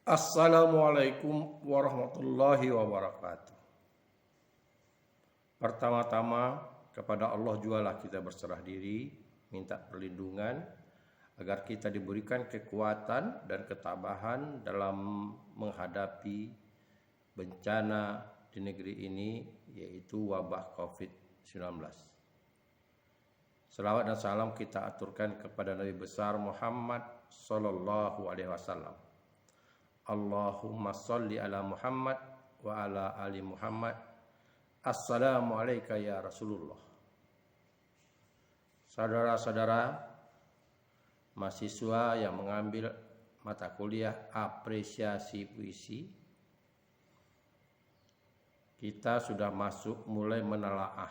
Assalamualaikum warahmatullahi wabarakatuh. Pertama-tama kepada Allah jugalah kita berserah diri, minta perlindungan agar kita diberikan kekuatan dan ketabahan dalam menghadapi bencana di negeri ini, yaitu wabah COVID-19. Selawat dan salam kita aturkan kepada Nabi besar Muhammad sallallahu alaihi wasallam. Allahumma salli ala Muhammad wa ala ali Muhammad. Assalamualaikum ya Rasulullah. Saudara-saudara mahasiswa yang mengambil mata kuliah apresiasi puisi, kita sudah masuk mulai menelaah.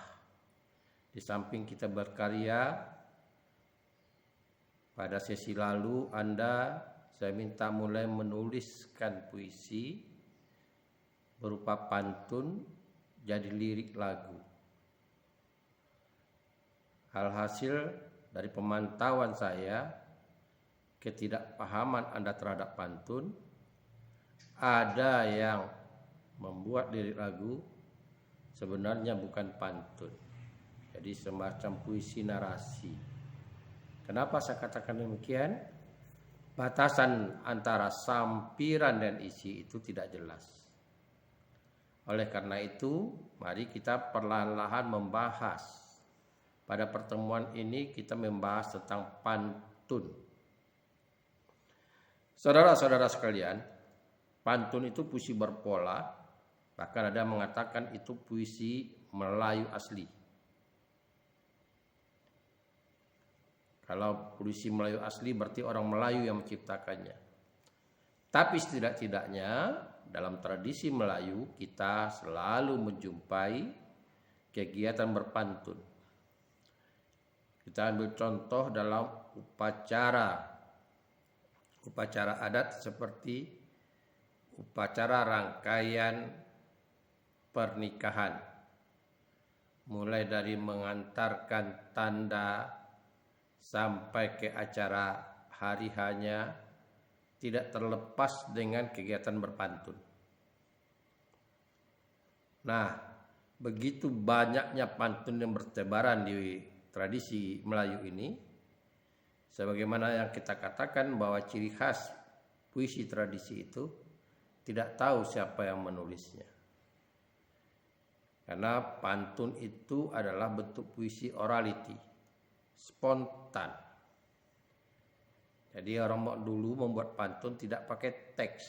Di samping kita berkarya, pada sesi lalu saya minta mulai menuliskan puisi berupa pantun jadi lirik lagu. Alhasil dari pemantauan saya, ketidakpahaman Anda terhadap pantun, ada yang membuat lirik lagu sebenarnya bukan pantun, jadi semacam puisi narasi. Kenapa saya katakan demikian? Batasan antara sampiran dan isi itu tidak jelas. Oleh karena itu, mari kita perlahan-lahan membahas. Pada pertemuan ini kita membahas tentang pantun. Saudara-saudara sekalian, pantun itu puisi berpola, bahkan ada yang mengatakan itu puisi Melayu asli. Kalau puisi Melayu asli berarti orang Melayu yang menciptakannya. Tapi setidak-tidaknya dalam tradisi Melayu kita selalu menjumpai kegiatan berpantun. Kita ambil contoh dalam upacara adat seperti upacara rangkaian pernikahan. Mulai dari mengantarkan tanda sampai ke acara hari hanya, tidak terlepas dengan kegiatan berpantun. Nah, begitu banyaknya pantun yang bertebaran di tradisi Melayu ini, sebagaimana yang kita katakan bahwa ciri khas puisi tradisi itu tidak tahu siapa yang menulisnya. Karena pantun itu adalah bentuk puisi orality, spontan. Jadi orang dulu membuat pantun tidak pakai teks,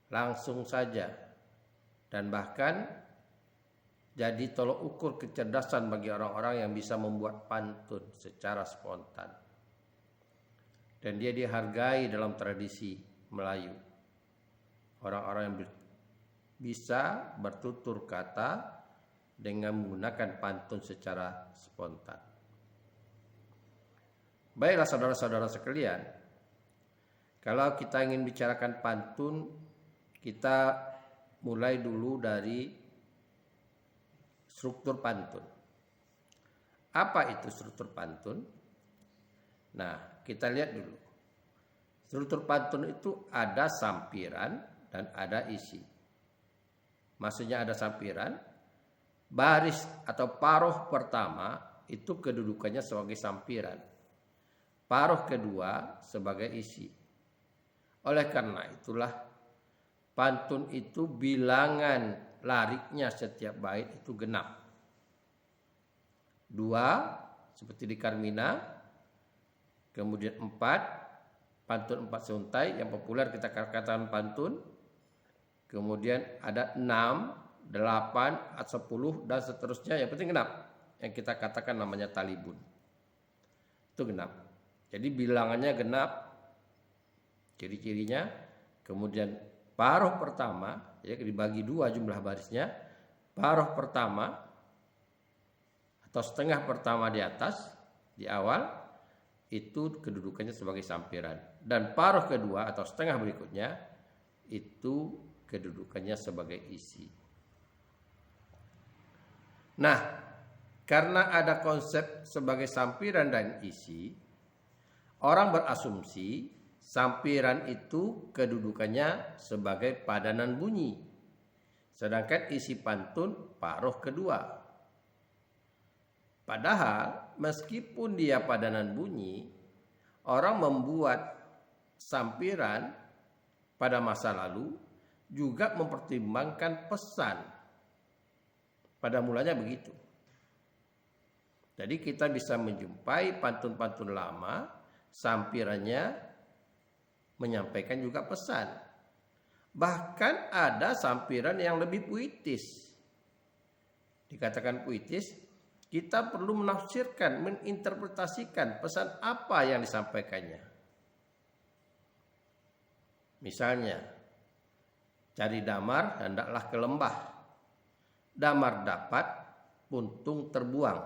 langsung saja, dan bahkan jadi tolok ukur kecerdasan bagi orang-orang yang bisa membuat pantun secara spontan. Dan dia dihargai dalam tradisi Melayu. Orang-orang yang bisa bertutur kata dengan menggunakan pantun secara spontan. Baiklah saudara-saudara sekalian, kalau kita ingin bicarakan pantun, kita mulai dulu dari struktur pantun. Apa itu struktur pantun? Nah, kita lihat dulu. Struktur pantun itu ada sampiran dan ada isi. Maksudnya ada sampiran, baris atau paruh pertama itu kedudukannya sebagai sampiran. Paruh kedua sebagai isi. Oleh karena itulah pantun itu bilangan lariknya setiap bait itu genap. 2 seperti di Carmina, kemudian 4 pantun 4 seuntai yang populer kita katakan pantun. Kemudian ada 6, 8, 10 dan seterusnya, yang penting genap. Yang kita katakan namanya talibun. Itu genap. Jadi bilangannya genap. Ciri-cirinya, kemudian paruh pertama ya dibagi 2 jumlah barisnya. Paruh pertama atau setengah pertama di atas, di awal, itu kedudukannya sebagai sampiran. Dan paruh kedua atau setengah berikutnya, itu kedudukannya sebagai isi. Nah, karena ada konsep sebagai sampiran dan isi, orang berasumsi sampiran itu kedudukannya sebagai padanan bunyi. Sedangkan isi pantun paruh kedua. Padahal meskipun dia padanan bunyi, orang membuat sampiran pada masa lalu juga mempertimbangkan pesan. Pada mulanya begitu. Jadi kita bisa menjumpai pantun-pantun lama, sampirannya menyampaikan juga pesan. Bahkan ada sampiran yang lebih puitis. Dikatakan puitis, kita perlu menafsirkan, menginterpretasikan pesan apa yang disampaikannya. Misalnya, cari damar hendaklah ke lembah. Damar dapat, puntung terbuang.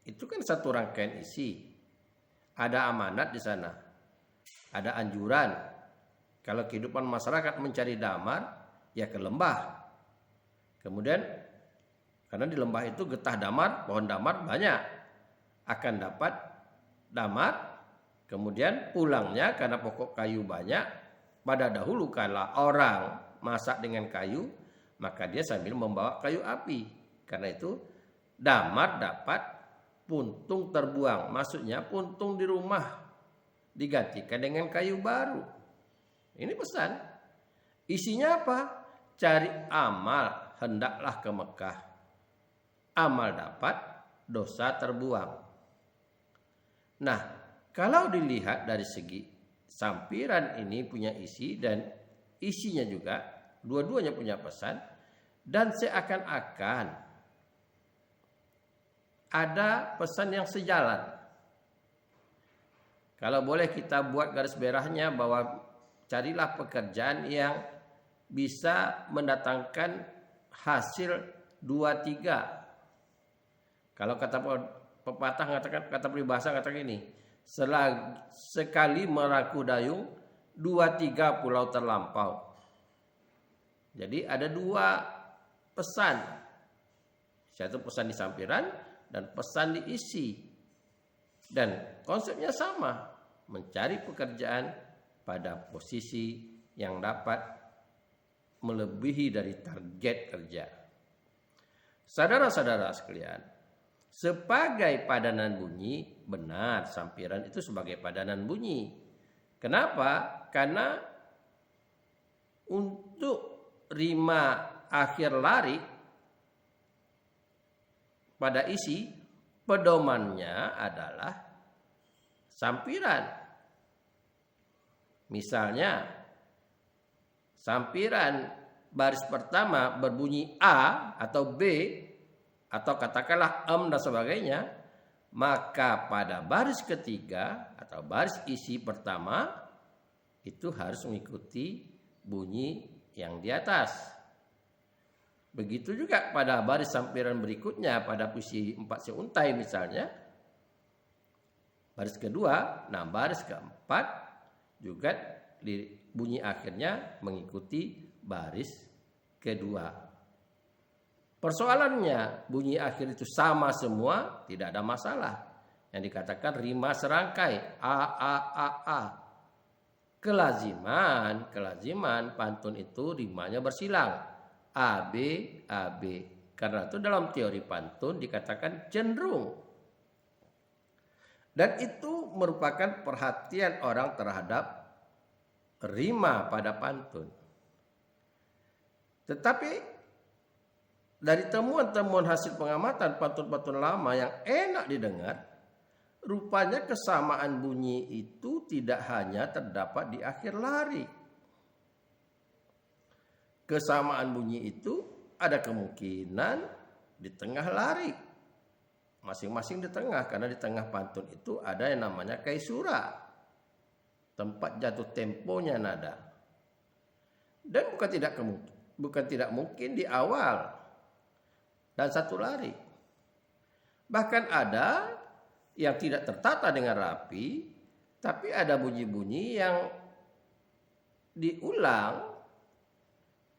Itu kan satu rangkaian isi. Ada amanat di sana. Ada anjuran. Kalau kehidupan masyarakat mencari damar, ya ke lembah. Kemudian, karena di lembah itu getah damar, pohon damar banyak. Akan dapat damar, kemudian pulangnya karena pokok kayu banyak. Pada dahulu kala orang masak dengan kayu, maka dia sambil membawa kayu api. Karena itu damar dapat, puntung terbuang. Maksudnya puntung di rumah digantikan dengan kayu baru. Ini pesan. Isinya apa? Cari amal, hendaklah ke Mekah. Amal dapat, dosa terbuang. Nah, kalau dilihat dari segi sampiran ini punya isi dan isinya juga, dua-duanya punya pesan, dan seakan-akan ada pesan yang sejalan. Kalau boleh kita buat garis merahnya bahwa carilah pekerjaan yang bisa mendatangkan hasil 2-3. Kalau kata pepatah mengatakan, kata peribahasa katakan ini, sekali meraku dayung, 2-3 pulau terlampau. Jadi ada 2 pesan. Satu pesan di sampiran dan pesan di isi. Dan konsepnya sama, mencari pekerjaan pada posisi yang dapat melebihi dari target kerja. Saudara-saudara sekalian, sebagai padanan bunyi, benar sampiran itu sebagai padanan bunyi. Kenapa? Karena untuk rima akhir larik pada isi, pedomannya adalah sampiran. Misalnya, sampiran baris pertama berbunyi A atau B, atau katakanlah dan sebagainya, maka pada baris ketiga atau baris isi pertama itu harus mengikuti bunyi yang di atas. Begitu juga pada baris sampiran berikutnya, pada puisi 4 seuntai misalnya, baris kedua, nah baris keempat juga bunyi akhirnya mengikuti baris kedua. Persoalannya bunyi akhir itu sama semua, tidak ada masalah. Yang dikatakan rima serangkai a. Kelaziman pantun itu rimanya bersilang ab. Karena itu dalam teori pantun dikatakan cenderung. Dan itu merupakan perhatian orang terhadap rima pada pantun. Tetapi dari temuan-temuan hasil pengamatan pantun-pantun lama yang enak didengar, rupanya kesamaan bunyi itu tidak hanya terdapat di akhir lari. Kesamaan bunyi itu ada kemungkinan di tengah lari. Masing-masing di tengah, karena di tengah pantun itu ada yang namanya kaisura. Tempat jatuh temponya nada. Dan bukan tidak mungkin di awal dan satu lari. Bahkan ada yang tidak tertata dengan rapi, tapi ada bunyi-bunyi yang diulang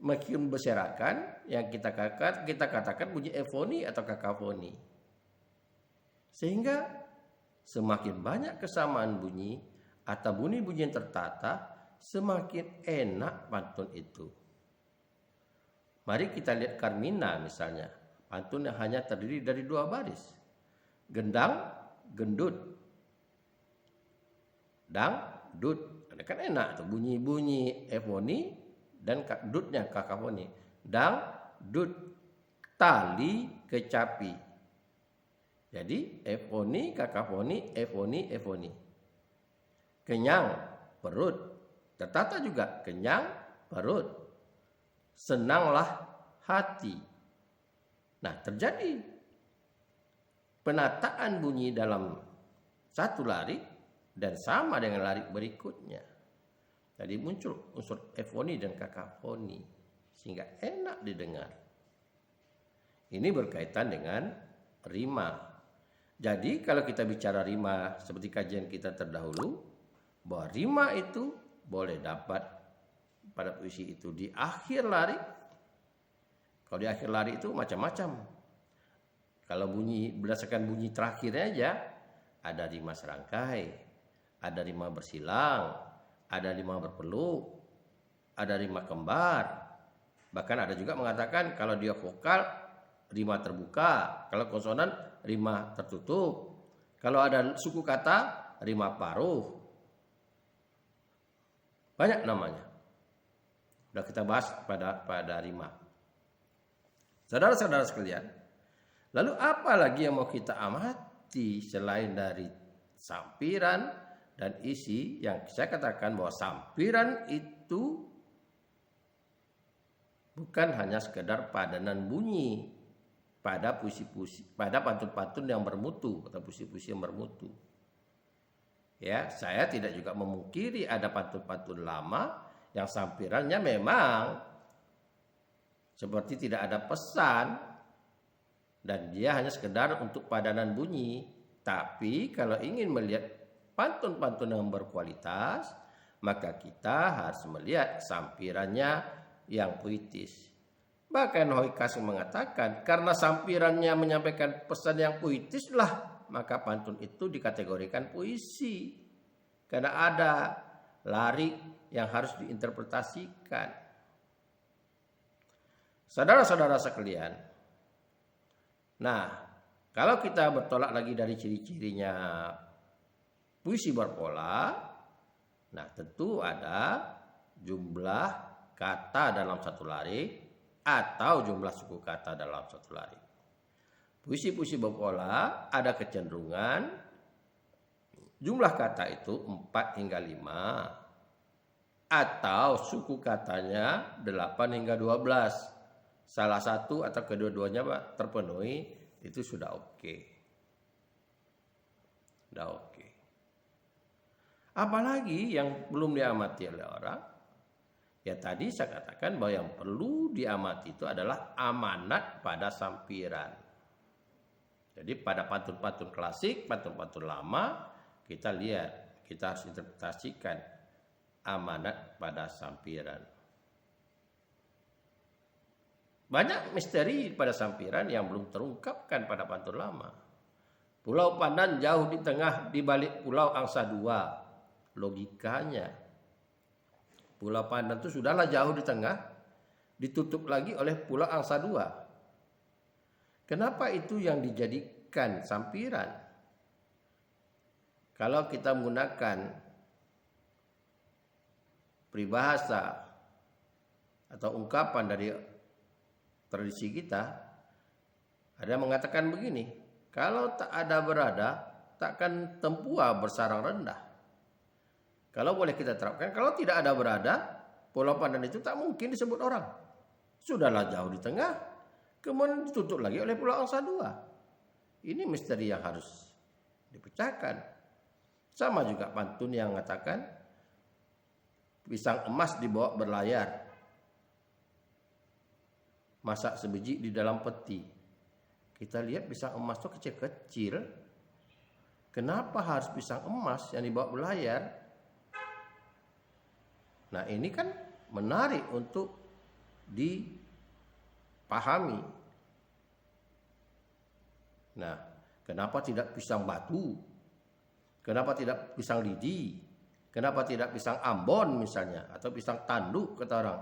makin berserakan, yang kita katakan bunyi efoni atau kakafoni. Sehingga semakin banyak kesamaan bunyi atau bunyi-bunyi yang tertata, semakin enak pantun itu. Mari kita lihat Carmina misalnya. Pantun yang hanya terdiri dari 2 baris. Gendang, gendut. Dang, dut. Kan enak tuh bunyi-bunyi efoni dan dutnya kakafoni. Dang, dut, tali, kecapi. Jadi efoni, kakafoni, efoni. Kenyang, perut. Tertata juga kenyang, perut. Senanglah hati. Nah, terjadi penataan bunyi dalam satu lari dan sama dengan lari berikutnya. Jadi muncul unsur efoni dan kakafoni sehingga enak didengar. Ini berkaitan dengan rima. Jadi kalau kita bicara rima seperti kajian kita terdahulu, bahwa rima itu boleh dapat pada puisi itu di akhir lari. Kalau di akhir lari itu macam-macam. Kalau berdasarkan bunyi terakhirnya aja, ada rima serangkai, ada rima bersilang, ada rima berpeluk, ada rima kembar. Bahkan ada juga mengatakan kalau dia vokal, rima terbuka. Kalau konsonan, rima tertutup. Kalau ada suku kata, rima paruh. Banyak namanya. Sudah kita bahas pada rima. Saudara-saudara sekalian, lalu apa lagi yang mau kita amati selain dari sampiran dan isi yang saya katakan bahwa sampiran itu bukan hanya sekedar padanan bunyi pada puisi-puisi, pada pantun-pantun yang bermutu atau puisi-puisi yang bermutu. Ya, saya tidak juga memungkiri ada pantun-pantun lama yang sampirannya memang seperti tidak ada pesan dan dia hanya sekedar untuk padanan bunyi. Tapi kalau ingin melihat pantun-pantun yang berkualitas, maka kita harus melihat sampirannya yang puitis. Bahkan Hoi Kasing mengatakan karena sampirannya menyampaikan pesan yang puitis lah, maka pantun itu dikategorikan puisi. Karena ada lari yang harus diinterpretasikan. Saudara-saudara sekalian, nah kalau kita bertolak lagi dari ciri-cirinya puisi berpola, nah tentu ada jumlah kata dalam satu lari atau jumlah suku kata dalam satu lari. Puisi-puisi berpola ada kecenderungan jumlah kata itu 4 hingga 5 atau suku katanya 8 hingga 12. Salah satu atau kedua-duanya terpenuhi, itu sudah oke. Sudah oke. Apalagi yang belum diamati oleh orang, ya tadi saya katakan bahwa yang perlu diamati itu adalah amanat pada sampiran. Jadi pada pantun-pantun klasik, pantun-pantun lama, kita lihat, kita harus interpretasikan amanat pada sampiran. Banyak misteri pada sampiran yang belum terungkapkan pada pantun lama. Pulau Pandan jauh di tengah di balik Pulau Angsa Dua. Logikanya, Pulau Pandan itu sudahlah jauh di tengah, ditutup lagi oleh Pulau Angsa Dua. Kenapa itu yang dijadikan sampiran? Kalau kita menggunakan peribahasa atau ungkapan dari tradisi kita, ada yang mengatakan begini, kalau tak ada berada, takkan tempua bersarang rendah. Kalau boleh kita terapkan, kalau tidak ada berada, Pulau Pandan itu tak mungkin disebut orang. Sudahlah jauh di tengah, kemudian ditutup lagi oleh Pulau Angsa Dua. Ini misteri yang harus dipecahkan. Sama juga pantun yang mengatakan pisang emas dibawa berlayar, masak sebiji di dalam peti. Kita lihat pisang emas itu kecil-kecil. Kenapa harus pisang emas yang dibawa berlayar? Nah, ini kan menarik untuk dipahami. Nah, kenapa tidak pisang batu? Kenapa tidak pisang lidi? Kenapa tidak pisang Ambon misalnya? Atau pisang tanduk kata orang.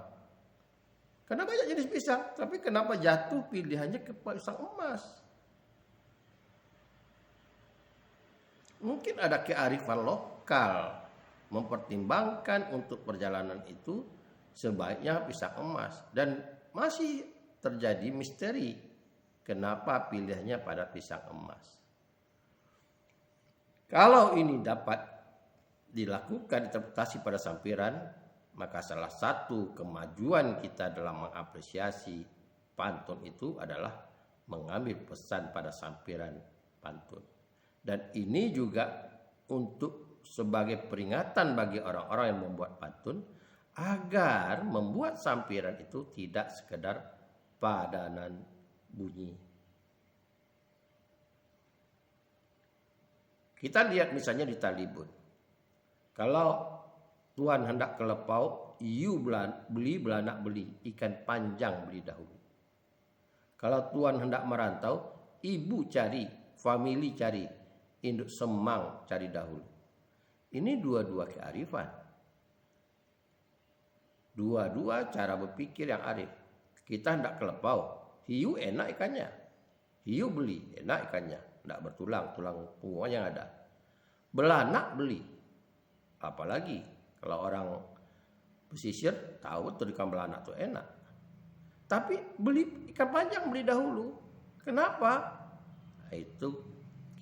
Karena banyak jenis pisang. Tapi kenapa jatuh pilihannya ke pisang emas? Mungkin ada kearifan lokal. Mempertimbangkan untuk perjalanan itu sebaiknya pisang emas. Dan masih terjadi misteri. Kenapa pilihannya pada pisang emas? Kalau ini dapat dilakukan interpretasi pada sampiran, maka salah satu kemajuan kita dalam mengapresiasi pantun itu adalah mengambil pesan pada sampiran pantun. Dan ini juga untuk sebagai peringatan bagi orang-orang yang membuat pantun agar membuat sampiran itu tidak sekedar padanan bunyi. Kita lihat misalnya di Talibun. Kalau Tuan hendak ke lepau, you beli belanak beli, ikan panjang beli dahulu. Kalau Tuan hendak merantau, ibu cari, famili cari, induk semang cari dahulu. Ini dua-dua kearifan. Dua-dua cara berpikir yang arif. Kita hendak ke lepau, hiu enak ikannya. Hiu beli, enak ikannya. Tidak bertulang, tulang punggungnya yang ada. Belanak beli. Apalagi kalau orang pesisir tahu betul ikan belanak itu enak. Tapi beli ikan panjang beli dahulu. Kenapa? Nah, itu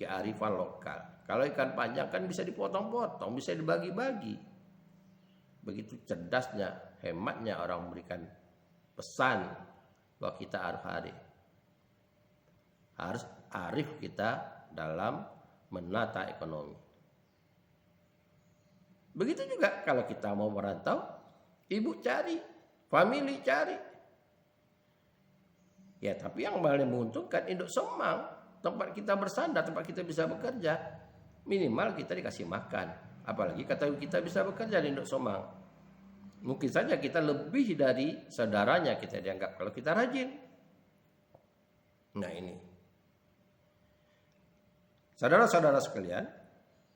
kearifan lokal. Kalau ikan panjang kan bisa dipotong-potong, bisa dibagi-bagi. Begitu cerdasnya, hematnya orang memberikan pesan bahwa kita harus arif. Harus arif kita dalam menata ekonomi. Begitu juga kalau kita mau merantau, ibu cari, famili cari. Ya, tapi yang paling menguntungkan induk semang, tempat kita bersandar, tempat kita bisa bekerja. Minimal kita dikasih makan. Apalagi kata kita bisa bekerja di induk semang. Mungkin saja kita lebih dari saudaranya kita dianggap kalau kita rajin. Nah ini. Saudara-saudara sekalian,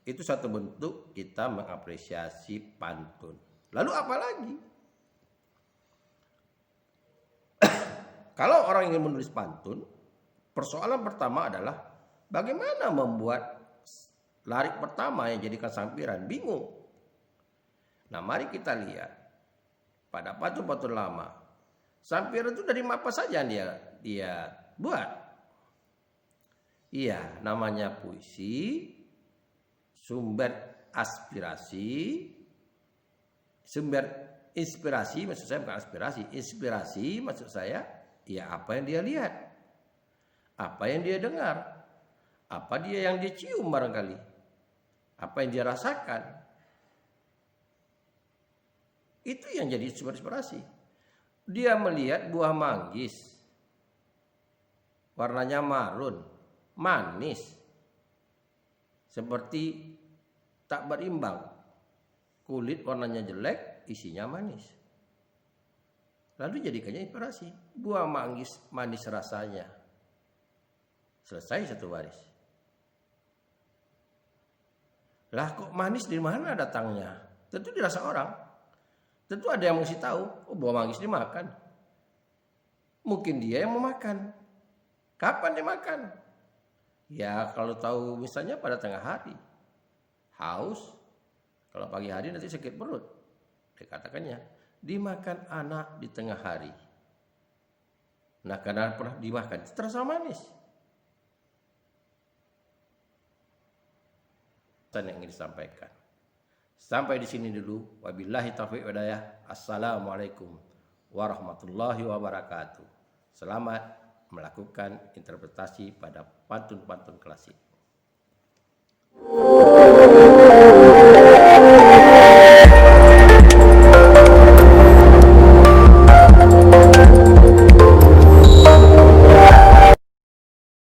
itu satu bentuk kita mengapresiasi pantun. Lalu apa lagi? Kalau orang ingin menulis pantun, persoalan pertama adalah bagaimana membuat larik pertama yang jadikan sampiran. Bingung. Nah, mari kita lihat pada pantun-pantun lama. Sampiran itu dari apa saja dia buat. Iya, namanya puisi, sumber inspirasi maksud saya bukan aspirasi. Inspirasi maksud saya ya apa yang dia lihat, apa yang dia dengar, apa dia yang dia cium barangkali, apa yang dia rasakan. Itu yang jadi sumber inspirasi. Dia melihat buah manggis, warnanya marun, manis, seperti tak berimbang. kulit warnanya jelek, isinya manis. Lalu jadikannya inspirasi. Buah manggis manis rasanya. Selesai satu baris. Lah kok manis dari mana datangnya? Tentu dirasa orang. Tentu ada yang mesti tahu, oh buah manggis dimakan. Mungkin dia yang memakan. Kapan dimakan? Ya kalau tahu misalnya pada tengah hari. Haus. Kalau pagi hari nanti sakit perut. Dikatakannya, dimakan anak di tengah hari. Nah karena pernah dimakan, terasa manis. Yang ingin disampaikan. Sampai di sini dulu. Wabillahi taufiq walhidayah. Assalamualaikum warahmatullahi wabarakatuh. Selamat melakukan interpretasi pada pantun-pantun klasik.